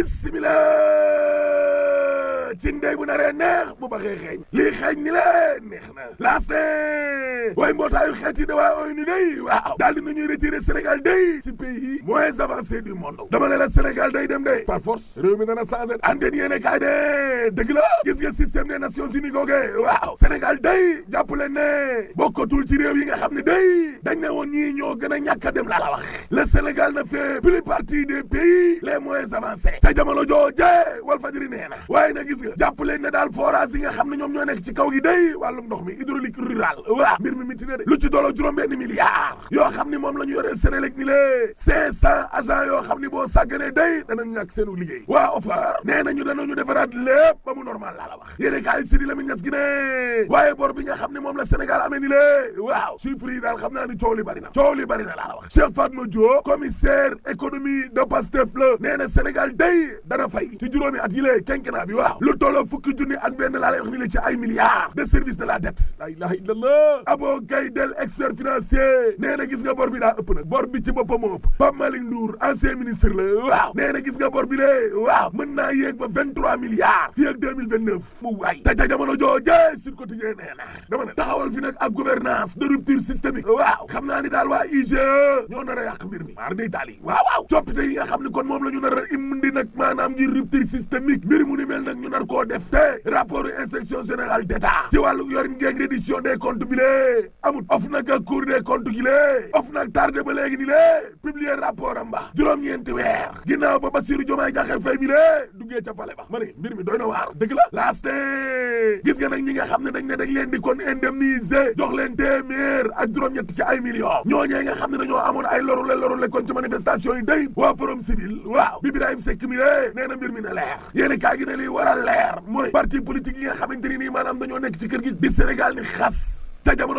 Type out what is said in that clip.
bismillah ci ndey bu naree neex bu baxee xeeñ lii xeeñ ni leen neex na laaste waaye mbootaayu xeet yi da waa ONU day waaw daal di nañuy retirer Sénégal day ci pays moins avancé du monde dama ne la Sénégal day dem day par force réew mi dana changé antenne yéene kaay de dëgg la gis nga système des Nations Unies googe waaw Sénégal day jàpp leen ne bokkatul ci réew yi nga xam ne day dañ ne woon ñii ñoo gën a ñàkk a dem laa la wax le Sénégal ne fait plus partie des pays les moins avancés ca jamono jooje Walfadjri nee na waaye na gis nga jàpp leen ne daal forage yi nga xam ne ñoom ñoo nekk ci kaw gi day wàllum ndox mi hydraulique rural waaw mbir mi miti na de lu ci doolo juróom-benn milliard yoo xam ni moom la ñu yoreel Sénélec ni lée 500 agents yoo xam ni boo sàgganee day danañ ñàkk seenu liggéey waa OFAR nee nañu danañu defaraat lépp ba mu normal laa la wax yéene kaay Sidi Lamine Niass gi ne waaye bor bi nga xam ne moom la Sénégal amee ni lée waaw chiffres yi daal xam naa ni coow li bari na laa la wax Cheikh Fatma Diop commissaire économie de Pastef la nee na Sénégal day dana fay ci juróomi at yi lée quinquennat bi waaw lu tolloo fukki junni ak benn laa lay wax ni la ci ay milliards de service de la dette la ilaha illallah Abo Gaye del expert financier nee na gis nga bor bi daa ëpp nag bor bi ci boppam moo ëpp Pape Malick Ndour ancien ministre la waaw nee na gis nga bor bi lee waaw mën naa yéeg ba 23 milliards fii ak 2029 mu waay te jamono jooje Sud Quotidien nee na dama ne taxawal fi nag ak gouvernance de rupture systémique waaw xam naa ni daal waa IGE ñoo nar a yàq mbir mi maar day taal yi waaw coppite yi nga xam ne kon moom la ñu nar a indi nag maanaam ngir rupture systémique mbir mu ni mel nag ñu nar koo def te rapport inspection générale d'État ci wàllu yorin ngeeg reddition des comptes bi lee amut of nag ak cour des comptes gi lee of nag tardé ba léegi ni lee publier rapport am ba juróom-ñeenti weer ginnaaw ba Bassirou Diomaye Diakhar Faye mi lee duggee ca pale ba ma ne mbir mi doy na waar dëgg la laaste gis nga nag ñi nga xam ne dañ leen di kon indemniser jox leen téeméer ak juróom-ñett ci ay millions ñooñee nga xam ne dañoo amoon ay lorule kon ci manifestation yi day waa forum civil waaw bi Birahim Seck mi lee nee na mbir mi na leer yéeni kaa gi ne liy war a leer mooy parti politique yi nga xamante ni nii maanaam dañoo nekk ci kër gi di Sénégal ni xas ca jamono